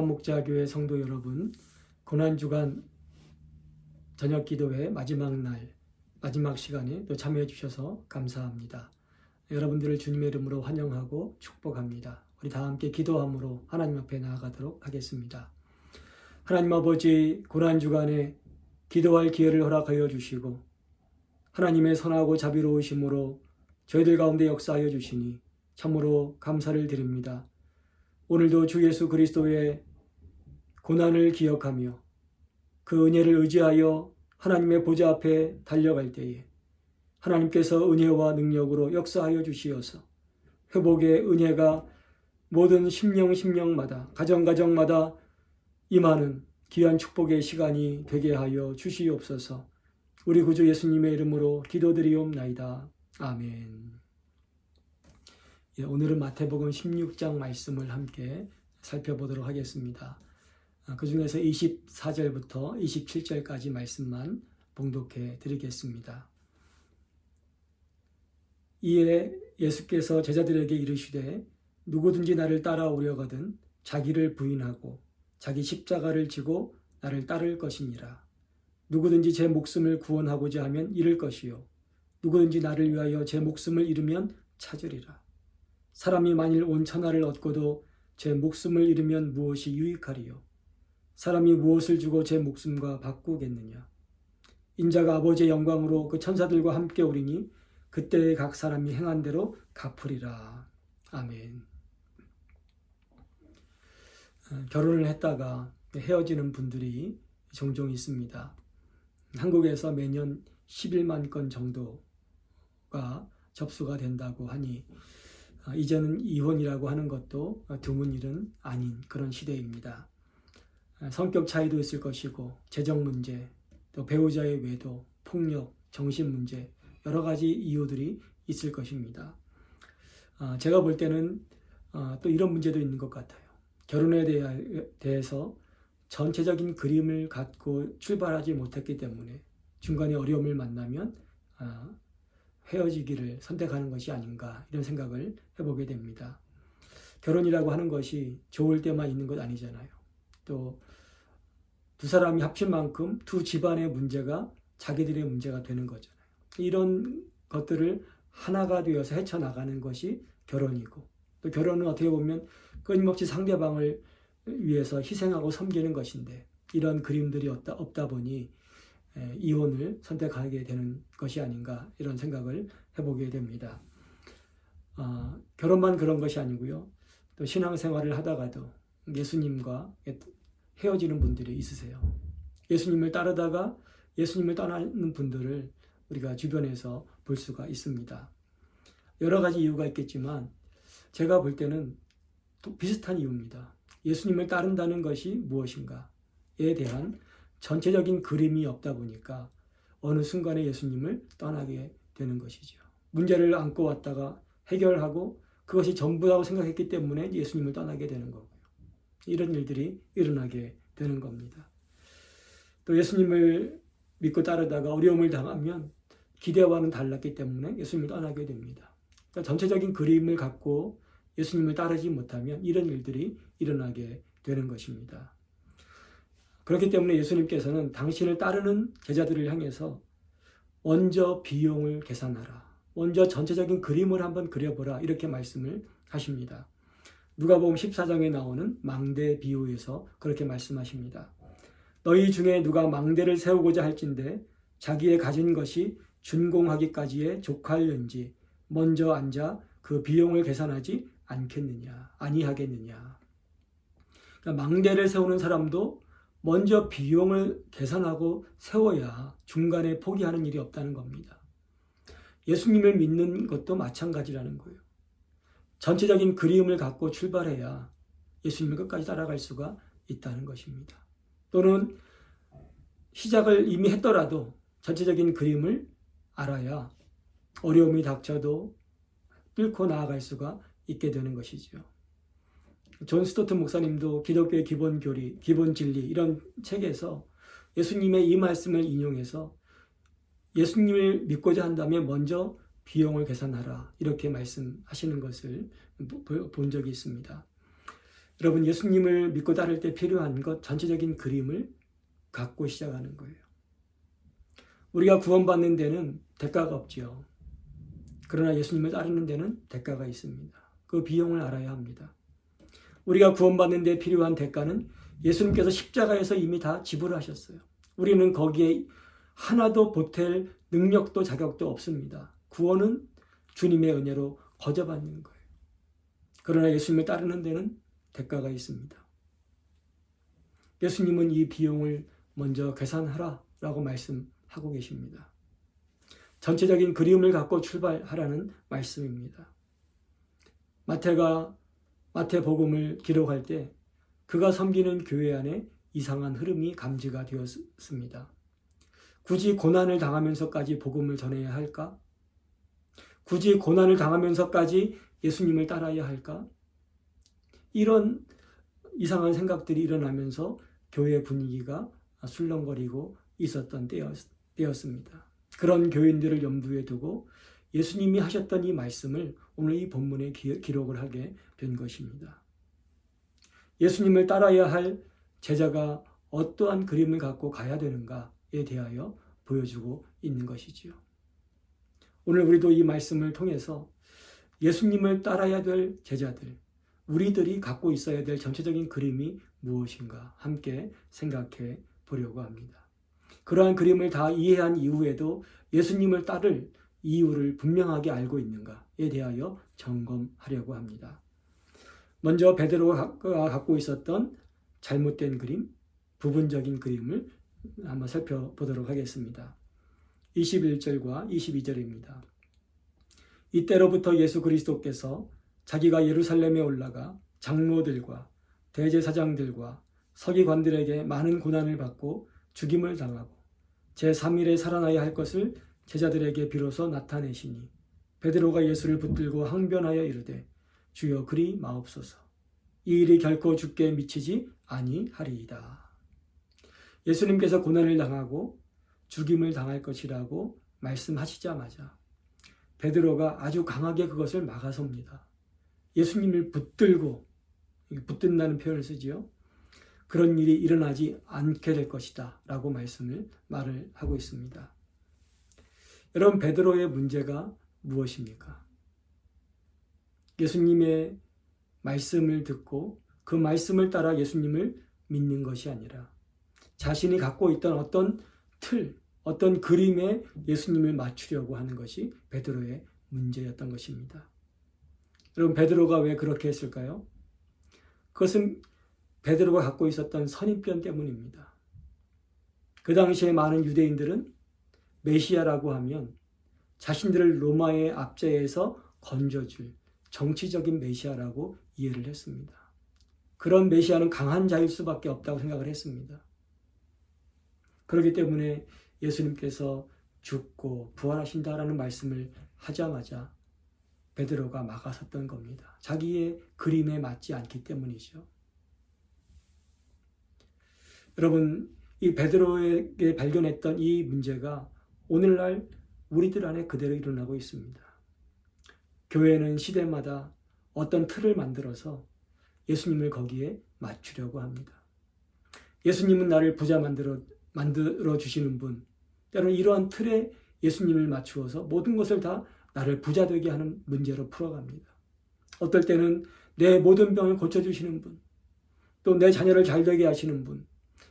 목자교회 성도 여러분, 고난주간 저녁 기도회 마지막 날, 마지막 시간에 또 참여해 주셔서 감사합니다. 여러분들을 주님의 이름으로 환영하고 축복합니다. 우리 다 함께 기도함으로 하나님 앞에 나아가도록 하겠습니다. 하나님 아버지, 고난주간에 기도할 기회를 허락하여 주시고 하나님의 선하고 자비로우심으로 저희들 가운데 역사하여 주시니 참으로 감사를 드립니다. 오늘도 주 예수 그리스도의 고난을 기억하며 그 은혜를 의지하여 하나님의 보좌 앞에 달려갈 때에 하나님께서 은혜와 능력으로 역사하여 주시어서 회복의 은혜가 모든 심령마다 가정마다 임하는 귀한 축복의 시간이 되게 하여 주시옵소서. 우리 구주 예수님의 이름으로 기도드리옵나이다. 아멘. 오늘은 마태복음 16장 말씀을 함께 살펴보도록 하겠습니다. 그 중에서 24절부터 27절까지 말씀만 봉독해 드리겠습니다. 이에 예수께서 제자들에게 이르시되 누구든지 나를 따라오려거든 자기를 부인하고 자기 십자가를 지고 나를 따를 것이니라. 누구든지 제 목숨을 구원하고자 하면 잃을 것이요 누구든지 나를 위하여 제 목숨을 잃으면 찾으리라. 사람이 만일 온 천하를 얻고도 제 목숨을 잃으면 무엇이 유익하리요? 사람이 무엇을 주고 제 목숨과 바꾸겠느냐? 인자가 아버지의 영광으로 그 천사들과 함께 오리니 그때 각 사람이 행한 대로 갚으리라. 아멘. 결혼을 했다가 헤어지는 분들이 종종 있습니다. 한국에서 매년 11만 건 정도가 접수가 된다고 하니 이제는 이혼이라고 하는 것도 드문 일은 아닌 그런 시대입니다. 성격 차이도 있을 것이고 재정 문제, 또 배우자의 외도, 폭력, 정신 문제 여러 가지 이유들이 있을 것입니다. 제가 볼 때는 또 이런 문제도 있는 것 같아요. 결혼에 대해서 전체적인 그림을 갖고 출발하지 못했기 때문에 중간에 어려움을 만나면 헤어지기를 선택하는 것이 아닌가 이런 생각을 해보게 됩니다. 결혼이라고 하는 것이 좋을 때만 있는 것 아니잖아요. 또 두 사람이 합친 만큼 두 집안의 문제가 자기들의 문제가 되는 거잖아요. 이런 것들을 하나가 되어서 헤쳐나가는 것이 결혼이고 또 결혼은 어떻게 보면 끊임없이 상대방을 위해서 희생하고 섬기는 것인데 이런 그림들이 없다 보니 이혼을 선택하게 되는 것이 아닌가 이런 생각을 해보게 됩니다. 결혼만 그런 것이 아니고요. 또 신앙생활을 하다가도 예수님과 헤어지는 분들이 있으세요. 예수님을 따르다가 예수님을 떠나는 분들을 우리가 주변에서 볼 수가 있습니다. 여러 가지 이유가 있겠지만 제가 볼 때는 또 비슷한 이유입니다. 예수님을 따른다는 것이 무엇인가에 대한 전체적인 그림이 없다 보니까 어느 순간에 예수님을 떠나게 되는 것이죠. 문제를 안고 왔다가 해결하고 그것이 전부라고 생각했기 때문에 예수님을 떠나게 되는 거고요. 이런 일들이 일어나게 되는 겁니다. 또 예수님을 믿고 따르다가 어려움을 당하면 기대와는 달랐기 때문에 예수님을 떠나게 됩니다. 그러니까 전체적인 그림을 갖고 예수님을 따르지 못하면 이런 일들이 일어나게 되는 것입니다. 그렇기 때문에 예수님께서는 당신을 따르는 제자들을 향해서 먼저 비용을 계산하라. 먼저 전체적인 그림을 한번 그려보라. 이렇게 말씀을 하십니다. 누가복음 14장에 나오는 망대 비유에서 그렇게 말씀하십니다. 너희 중에 누가 망대를 세우고자 할진대 자기의 가진 것이 준공하기까지에 족할는지 먼저 앉아 그 비용을 계산하지 아니하겠느냐. 그러니까 망대를 세우는 사람도 먼저 비용을 계산하고 세워야 중간에 포기하는 일이 없다는 겁니다. 예수님을 믿는 것도 마찬가지라는 거예요. 전체적인 그림을 갖고 출발해야 예수님을 끝까지 따라갈 수가 있다는 것입니다. 또는 시작을 이미 했더라도 전체적인 그림을 알아야 어려움이 닥쳐도 뚫고 나아갈 수가 있게 되는 것이죠. 존 스토트 목사님도 기독교의 기본 교리, 기본 진리 이런 책에서 예수님의 이 말씀을 인용해서 예수님을 믿고자 한다면 먼저 비용을 계산하라 이렇게 말씀하시는 것을 본 적이 있습니다. 여러분, 예수님을 믿고 따를 때 필요한 것, 전체적인 그림을 갖고 시작하는 거예요. 우리가 구원받는 데는 대가가 없지요. 그러나 예수님을 따르는 데는 대가가 있습니다. 그 비용을 알아야 합니다. 우리가 구원받는 데 필요한 대가는 예수님께서 십자가에서 이미 다 지불하셨어요. 우리는 거기에 하나도 보탤 능력도 자격도 없습니다. 구원은 주님의 은혜로 거저받는 거예요. 그러나 예수님을 따르는 데는 대가가 있습니다. 예수님은 이 비용을 먼저 계산하라라고 말씀하고 계십니다. 전체적인 그림을 갖고 출발하라는 말씀입니다. 마태복음을 기록할 때 그가 섬기는 교회 안에 이상한 흐름이 감지가 되었습니다. 굳이 고난을 당하면서까지 복음을 전해야 할까? 굳이 고난을 당하면서까지 예수님을 따라야 할까? 이런 이상한 생각들이 일어나면서 교회 분위기가 술렁거리고 있었던 때였습니다. 그런 교인들을 염두에 두고 예수님이 하셨던 이 말씀을 오늘 이 본문에 기록을 하게 된 것입니다. 예수님을 따라야 할 제자가 어떠한 그림을 갖고 가야 되는가에 대하여 보여주고 있는 것이지요. 오늘 우리도 이 말씀을 통해서 예수님을 따라야 될 제자들, 우리들이 갖고 있어야 될 전체적인 그림이 무엇인가 함께 생각해 보려고 합니다. 그러한 그림을 다 이해한 이후에도 예수님을 따를 이유를 분명하게 알고 있는가에 대하여 점검하려고 합니다. 먼저 베드로가 갖고 있었던 잘못된 그림, 부분적인 그림을 한번 살펴보도록 하겠습니다. 21절과 22절입니다. 이때로부터 예수 그리스도께서 자기가 예루살렘에 올라가 장로들과 대제사장들과 서기관들에게 많은 고난을 받고 죽임을 당하고 제3일에 살아나야 할 것을 제자들에게 비로소 나타내시니 베드로가 예수를 붙들고 항변하여 이르되 주여 그리 마옵소서. 이 일이 결코 주께 미치지 아니하리이다. 예수님께서 고난을 당하고 죽임을 당할 것이라고 말씀하시자마자 베드로가 아주 강하게 그것을 막아섭니다. 예수님을 붙든다는 표현을 쓰지요. 그런 일이 일어나지 않게 될 것이다 라고 말을 하고 있습니다. 여러분, 베드로의 문제가 무엇입니까? 예수님의 말씀을 듣고 그 말씀을 따라 예수님을 믿는 것이 아니라 자신이 갖고 있던 어떤 틀, 어떤 그림에 예수님을 맞추려고 하는 것이 베드로의 문제였던 것입니다. 여러분, 베드로가 왜 그렇게 했을까요? 그것은 베드로가 갖고 있었던 선입견 때문입니다. 그 당시에 많은 유대인들은 메시아라고 하면 자신들을 로마의 압제에서 건져줄 정치적인 메시아라고 이해를 했습니다. 그런 메시아는 강한 자일 수밖에 없다고 생각을 했습니다. 그렇기 때문에 예수님께서 죽고 부활하신다라는 말씀을 하자마자 베드로가 막아섰던 겁니다. 자기의 그림에 맞지 않기 때문이죠. 여러분, 이 베드로에게 발견했던 이 문제가 오늘날 우리들 안에 그대로 일어나고 있습니다. 교회는 시대마다 어떤 틀을 만들어서 예수님을 거기에 맞추려고 합니다. 예수님은 나를 부자 만들어 주시는 분, 때로는 이러한 틀에 예수님을 맞추어서 모든 것을 다 나를 부자 되게 하는 문제로 풀어갑니다. 어떨 때는 내 모든 병을 고쳐주시는 분, 또 내 자녀를 잘 되게 하시는 분,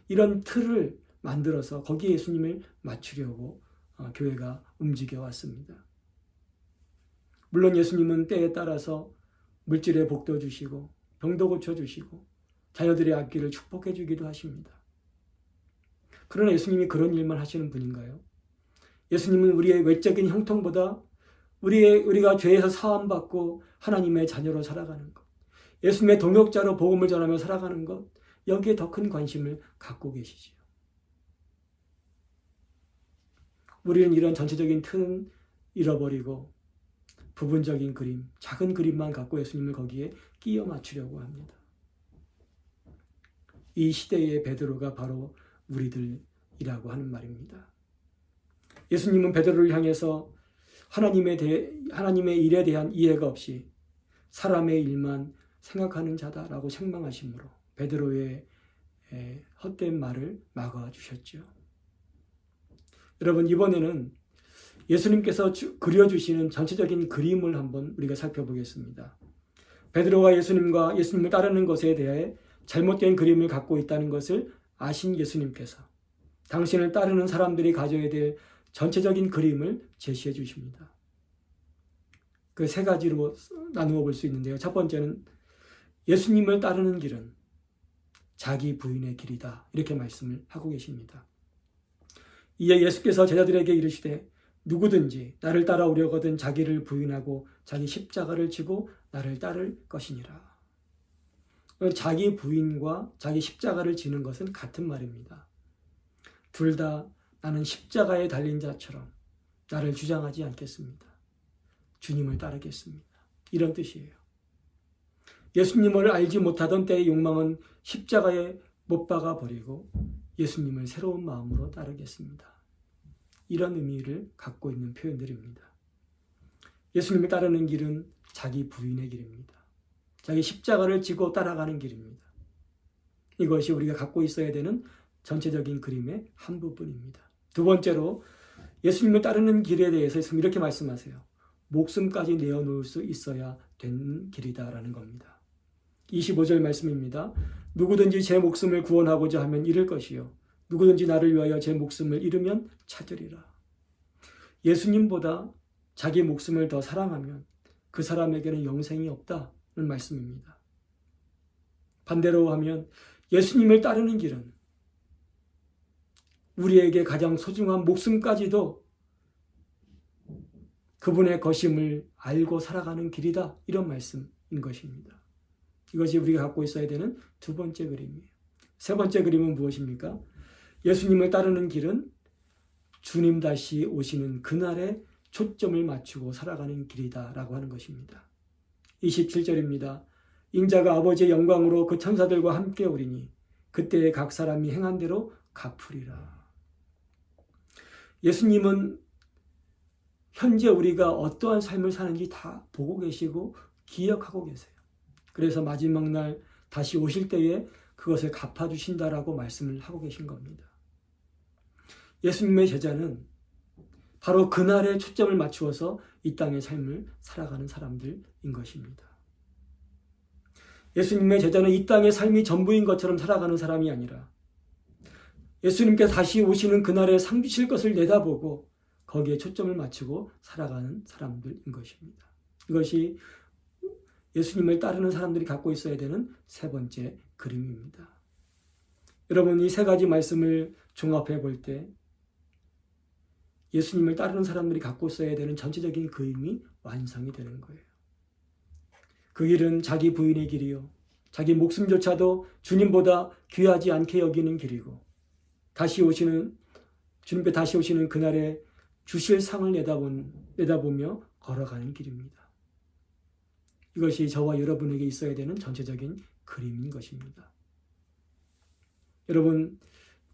이런 틀을 만들어서 거기에 예수님을 맞추려고 교회가 움직여 왔습니다. 물론 예수님은 때에 따라서 물질의 복도 주시고 병도 고쳐주시고 자녀들의 앞길을 축복해 주기도 하십니다. 그러나 예수님이 그런 일만 하시는 분인가요? 예수님은 우리의 외적인 형통보다 우리가 죄에서 사함받고 하나님의 자녀로 살아가는 것, 예수님의 동역자로 복음을 전하며 살아가는 것, 여기에 더 큰 관심을 갖고 계시지요. 우리는 이런 전체적인 틀은 잃어버리고 부분적인 그림, 작은 그림만 갖고 예수님을 거기에 끼워 맞추려고 합니다. 이 시대의 베드로가 바로 우리들이라고 하는 말입니다. 예수님은 베드로를 향해서 하나님의 일에 대한 이해가 없이 사람의 일만 생각하는 자다라고 책망하심으로 베드로의 헛된 말을 막아주셨죠. 여러분, 이번에는 예수님께서 그려주시는 전체적인 그림을 한번 우리가 살펴보겠습니다. 베드로가 예수님을 따르는 것에 대해 잘못된 그림을 갖고 있다는 것을 아신 예수님께서 당신을 따르는 사람들이 가져야 될 전체적인 그림을 제시해 주십니다. 그 세 가지로 나누어 볼 수 있는데요. 첫 번째는 예수님을 따르는 길은 자기 부인의 길이다. 이렇게 말씀을 하고 계십니다. 이에 예수께서 제자들에게 이르시되 누구든지 나를 따라오려거든 자기를 부인하고 자기 십자가를 지고 나를 따를 것이니라. 자기 부인과 자기 십자가를 지는 것은 같은 말입니다. 둘 다 나는 십자가에 달린 자처럼 나를 주장하지 않겠습니다. 주님을 따르겠습니다. 이런 뜻이에요. 예수님을 알지 못하던 때의 욕망은 십자가에 못 박아 버리고 예수님을 새로운 마음으로 따르겠습니다. 이런 의미를 갖고 있는 표현들입니다. 예수님을 따르는 길은 자기 부인의 길입니다. 자기 십자가를 지고 따라가는 길입니다. 이것이 우리가 갖고 있어야 되는 전체적인 그림의 한 부분입니다. 두 번째로 예수님을 따르는 길에 대해서 예수님 이렇게 말씀하세요. 목숨까지 내어놓을 수 있어야 되는 길이다라는 겁니다. 25절 말씀입니다. 누구든지 제 목숨을 구원하고자 하면 잃을 것이요 누구든지 나를 위하여 제 목숨을 잃으면 찾으리라. 예수님보다 자기 목숨을 더 사랑하면 그 사람에게는 영생이 없다는 말씀입니다. 반대로 하면 예수님을 따르는 길은 우리에게 가장 소중한 목숨까지도 그분의 것임을 알고 살아가는 길이다. 이런 말씀인 것입니다. 이것이 우리가 갖고 있어야 되는 두 번째 그림이에요. 세 번째 그림은 무엇입니까? 예수님을 따르는 길은 주님 다시 오시는 그날에 초점을 맞추고 살아가는 길이다라고 하는 것입니다. 27절입니다. 인자가 아버지의 영광으로 그 천사들과 함께 오리니 그때 각 사람이 행한 대로 갚으리라. 예수님은 현재 우리가 어떠한 삶을 사는지 다 보고 계시고 기억하고 계세요. 그래서 마지막 날 다시 오실 때에 그것을 갚아주신다라고 말씀을 하고 계신 겁니다. 예수님의 제자는 바로 그날에 초점을 맞추어서 이 땅의 삶을 살아가는 사람들인 것입니다. 예수님의 제자는 이 땅의 삶이 전부인 것처럼 살아가는 사람이 아니라 예수님께서 다시 오시는 그날에 상 주실 것을 내다보고 거기에 초점을 맞추고 살아가는 사람들인 것입니다. 이것이 예수님을 따르는 사람들이 갖고 있어야 되는 세 번째 그림입니다. 여러분, 이 세 가지 말씀을 종합해 볼 때 예수님을 따르는 사람들이 갖고 있어야 되는 전체적인 그림이 완성이 되는 거예요. 그 길은 자기 부인의 길이요 자기 목숨조차도 주님보다 귀하지 않게 여기는 길이고 주님께 다시 오시는 그날에 주실 상을 내다보며 걸어가는 길입니다. 이것이 저와 여러분에게 있어야 되는 전체적인 그림인 것입니다. 여러분,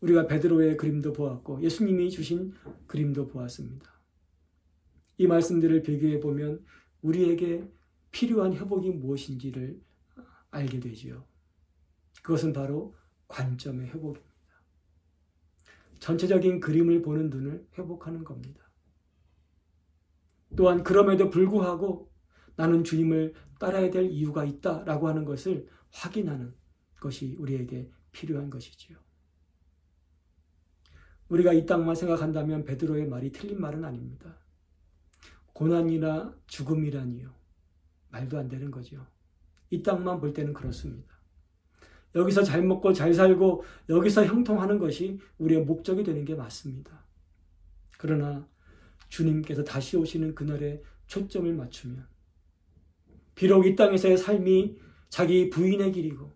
우리가 베드로의 그림도 보았고 예수님이 주신 그림도 보았습니다. 이 말씀들을 비교해 보면 우리에게 필요한 회복이 무엇인지를 알게 되지요. 그것은 바로 관점의 회복입니다. 전체적인 그림을 보는 눈을 회복하는 겁니다. 또한 그럼에도 불구하고 나는 주님을 따라야 될 이유가 있다라고 하는 것을 확인하는 것이 우리에게 필요한 것이지요. 우리가 이 땅만 생각한다면 베드로의 말이 틀린 말은 아닙니다. 고난이나 죽음이라니요. 말도 안 되는 거죠. 이 땅만 볼 때는 그렇습니다. 여기서 잘 먹고 잘 살고 여기서 형통하는 것이 우리의 목적이 되는 게 맞습니다. 그러나 주님께서 다시 오시는 그날에 초점을 맞추면 비록 이 땅에서의 삶이 자기 부인의 길이고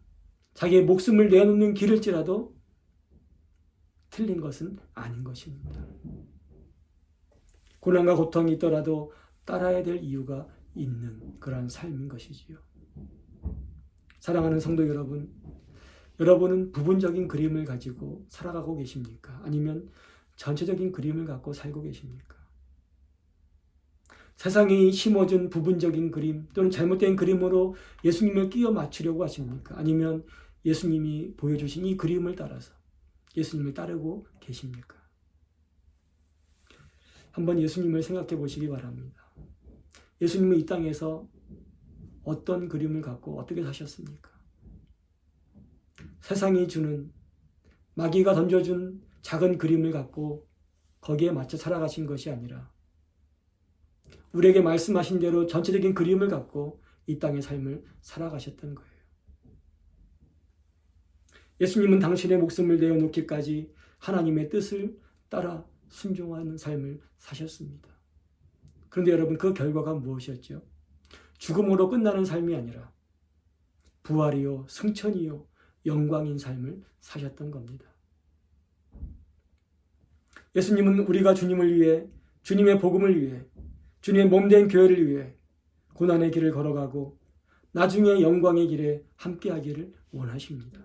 자기의 목숨을 내놓는 길일지라도 틀린 것은 아닌 것입니다. 고난과 고통이 있더라도 따라야 될 이유가 있는 그러한 삶인 것이지요. 사랑하는 성도 여러분, 여러분은 부분적인 그림을 가지고 살아가고 계십니까? 아니면 전체적인 그림을 갖고 살고 계십니까? 세상이 심어준 부분적인 그림 또는 잘못된 그림으로 예수님을 끼워 맞추려고 하십니까? 아니면 예수님이 보여주신 이 그림을 따라서 예수님을 따르고 계십니까? 한번 예수님을 생각해 보시기 바랍니다. 예수님은 이 땅에서 어떤 그림을 갖고 어떻게 사셨습니까? 세상이 주는, 마귀가 던져준 작은 그림을 갖고 거기에 맞춰 살아가신 것이 아니라 우리에게 말씀하신 대로 전체적인 그림을 갖고 이 땅의 삶을 살아가셨던 거예요. 예수님은 당신의 목숨을 내어놓기까지 하나님의 뜻을 따라 순종하는 삶을 사셨습니다. 그런데 여러분, 그 결과가 무엇이었죠? 죽음으로 끝나는 삶이 아니라 부활이요, 승천이요, 영광인 삶을 사셨던 겁니다. 예수님은 우리가 주님을 위해, 주님의 복음을 위해, 주님의 몸된 교회를 위해 고난의 길을 걸어가고 나중에 영광의 길에 함께하기를 원하십니다.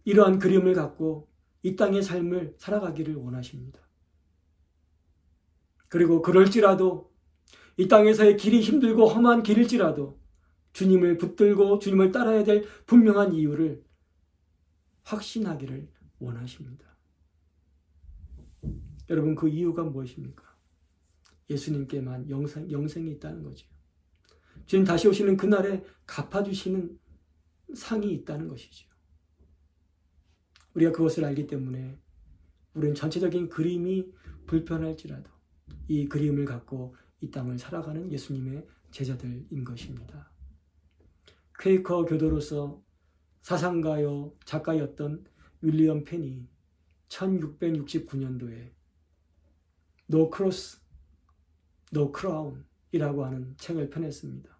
이러한 그림을 갖고 이 땅의 삶을 살아가기를 원하십니다. 그리고 그럴지라도 이 땅에서의 길이 힘들고 험한 길일지라도 주님을 붙들고 주님을 따라야 될 분명한 이유를 확신하기를 원하십니다. 여러분, 그 이유가 무엇입니까? 예수님께만 영생이 있다는 거죠. 주님 다시 오시는 그날에 갚아주시는 상이 있다는 것이죠. 우리가 그것을 알기 때문에 우리는 전체적인 그림이 불편할지라도 이 그림을 갖고 이 땅을 살아가는 예수님의 제자들인 것입니다. 퀘이커 교도로서 사상가요 작가였던 윌리엄 펜이 1669년도에 No Cross, No Crown 이라고 하는 책을 펴냈습니다.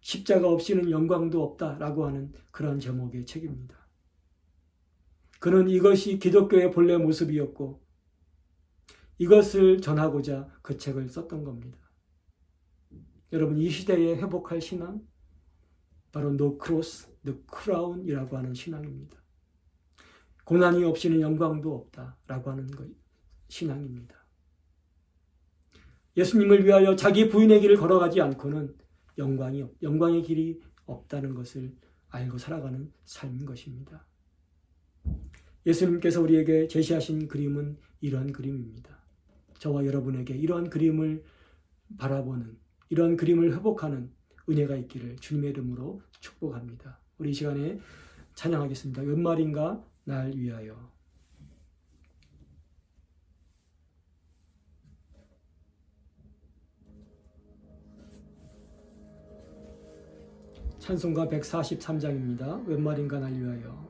십자가 없이는 영광도 없다라고 하는 그런 제목의 책입니다. 그는 이것이 기독교의 본래 모습이었고 이것을 전하고자 그 책을 썼던 겁니다. 여러분, 이 시대에 회복할 신앙, 바로 No Cross, No Crown 이라고 하는 신앙입니다. 고난이 없이는 영광도 없다라고 하는 신앙입니다. 예수님을 위하여 자기 부인의 길을 걸어가지 않고는 영광의 길이 없다는 것을 알고 살아가는 삶인 것입니다. 예수님께서 우리에게 제시하신 그림은 이러한 그림입니다. 저와 여러분에게 이러한 그림을 바라보는, 이러한 그림을 회복하는 은혜가 있기를 주님의 이름으로 축복합니다. 우리 이 시간에 찬양하겠습니다. 웬 말인가 날 위하여. 찬송가 143장입니다. 웬 말인가 날 위하여.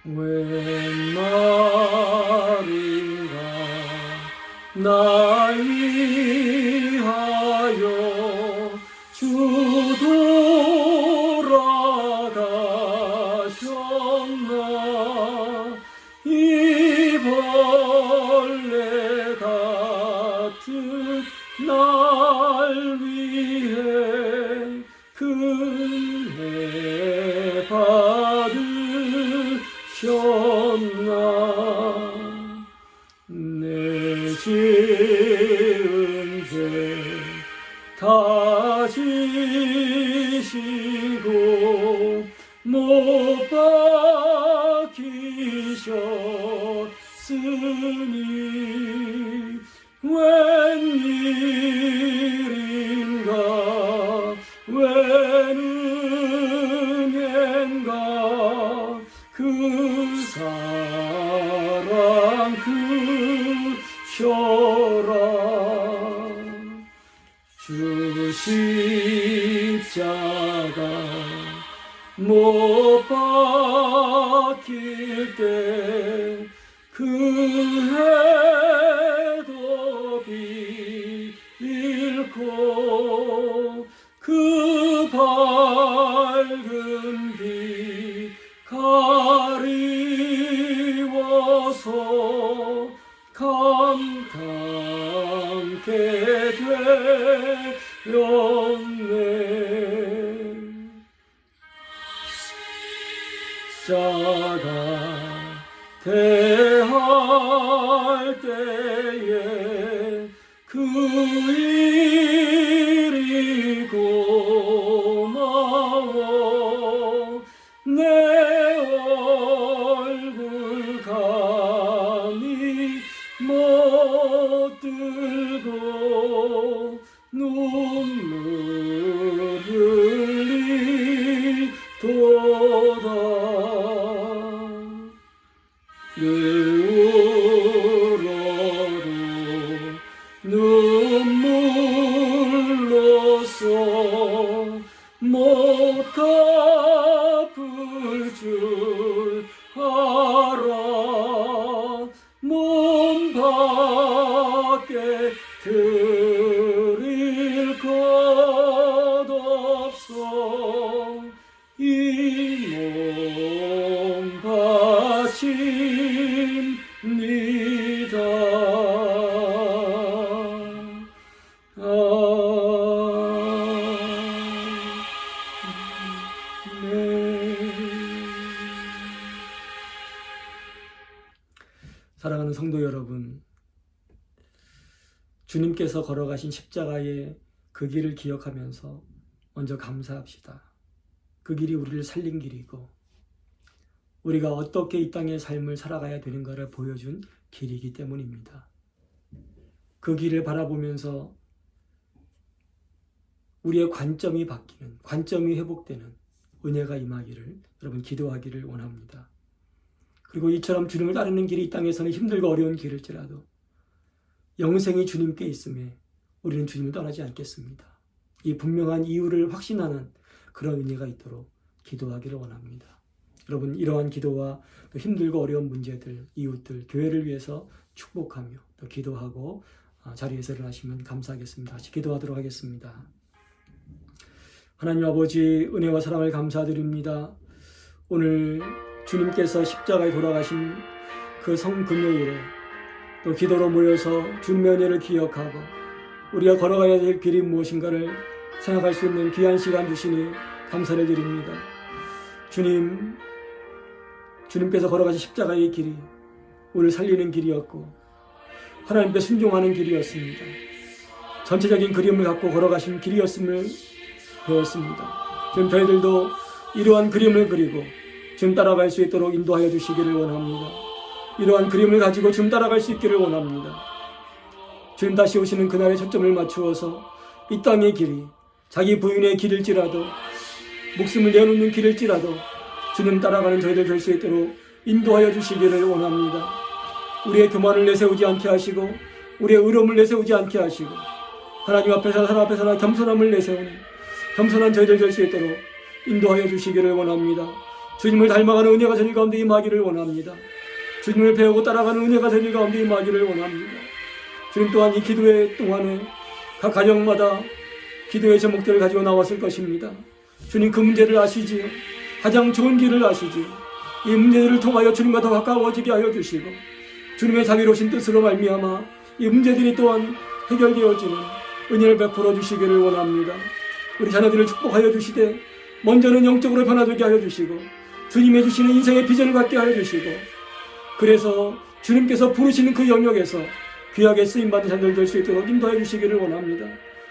웬 말인가 날 위하여 주 돌아가셨나 이 벌레 같은 날 위해 은혜 받으셨나 내 지은 죄 다 지시고 못 박히셨으니 웬일인가 웬 은혜인가 그 사랑 크셔라 주 십자가 못 박힐 때 그 해도 잃고 그 밝은 빛 자가 대할 때에 그 일이 고마워 내 얼굴 감히 못 들고 눈물 흘리도다 울어도 눈물로써 못 갚을 줄 알아 몸 밖에 드릴 것 없어 이 몸 바칩니다. 사랑하는 성도 여러분, 주님께서 걸어가신 십자가의 그 길을 기억하면서 먼저 감사합시다. 그 길이 우리를 살린 길이고 우리가 어떻게 이 땅의 삶을 살아가야 되는가를 보여준 길이기 때문입니다. 그 길을 바라보면서 우리의 관점이 바뀌는, 관점이 회복되는 은혜가 임하기를 여러분 기도하기를 원합니다. 그리고 이처럼 주님을 따르는 길이 이 땅에서는 힘들고 어려운 길일지라도 영생이 주님께 있음에 우리는 주님을 떠나지 않겠습니다. 이 분명한 이유를 확신하는 그런 은혜가 있도록 기도하기를 원합니다. 여러분 이러한 기도와 또 힘들고 어려운 문제들, 이웃들, 교회를 위해서 축복하며 또 기도하고 자리에서 일어나시면 감사하겠습니다. 같이 기도하도록 하겠습니다. 하나님 아버지 은혜와 사랑을 감사드립니다. 오늘 주님께서 십자가에 돌아가신 그 성금요일에 또 기도로 모여서 주님의 은혜를 기억하고 우리가 걸어가야 될 길이 무엇인가를 생각할 수 있는 귀한 시간 주시니 감사를 드립니다. 주님께서 걸어가신 십자가의 길이 우리를 살리는 길이었고 하나님께 순종하는 길이었습니다. 전체적인 그림을 갖고 걸어가신 길이었음을 배웠습니다. 지금 저희들도 이러한 그림을 그리고 주님 따라갈 수 있도록 인도하여 주시기를 원합니다. 이러한 그림을 가지고 주님 따라갈 수 있기를 원합니다. 주님 다시 오시는 그날에 초점을 맞추어서 이 땅의 길이 자기 부인의 길일지라도 목숨을 내놓는 길일지라도 주님 따라가는 저희들 될 수 있도록 인도하여 주시기를 원합니다. 우리의 교만을 내세우지 않게 하시고 우리의 의로움을 내세우지 않게 하시고 하나님 앞에서나 사람 앞에서나 겸손함을 내세우는 겸손한 저희들 될 수 있도록 인도하여 주시기를 원합니다. 주님을 닮아가는 은혜가 저희 가운데 임하기를 원합니다. 주님을 배우고 따라가는 은혜가 저희 가운데 임하기를 원합니다. 주님 또한 이 기도회 동안에 각 가정마다 기도의 제목들을 가지고 나왔을 것입니다. 주님 그 문제를 아시지요. 가장 좋은 길을 아시지요. 이 문제들을 통하여 주님과 더 가까워지게 하여 주시고 주님의 자비로우신 뜻으로 말미암아 이 문제들이 또한 해결되어지는 은혜를 베풀어 주시기를 원합니다. 우리 자녀들을 축복하여 주시되 먼저는 영적으로 변화되게 하여 주시고 주님의 주시는 인생의 비전을 갖게 하여 주시고 그래서 주님께서 부르시는 그 영역에서 귀하게 쓰임받은 자녀들 될 수 있도록 인도해 주시기를 원합니다.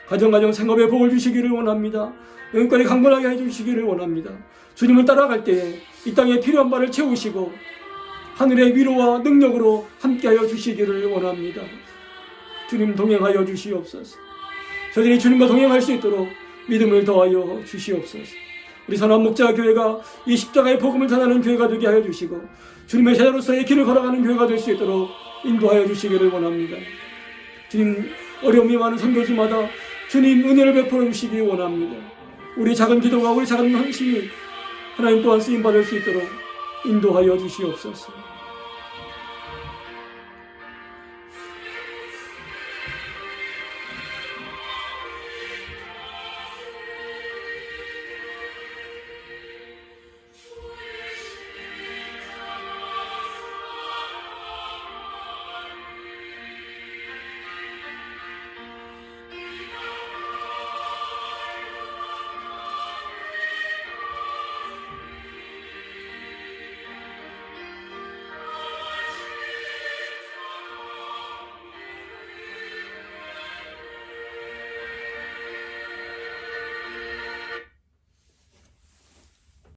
가정 생업에 복을 주시기를 원합니다. 영혼까지 강건하게 해주시기를 원합니다. 주님을 따라갈 때에 이 땅에 필요한 바를 채우시고 하늘의 위로와 능력으로 함께하여 주시기를 원합니다. 주님 동행하여 주시옵소서. 저희들이 주님과 동행할 수 있도록 믿음을 더하여 주시옵소서. 우리 선한 목자 교회가 이 십자가의 복음을 전하는 교회가 되게 하여 주시고 주님의 제자로서의 길을 걸어가는 교회가 될 수 있도록 인도하여 주시기를 원합니다. 주님 어려움이 많은 선교지마다 주님 은혜를 베풀어 주시기 원합니다. 우리 작은 기도가 우리 작은 헌신이 하나님 또한 쓰임받을 수 있도록 인도하여 주시옵소서.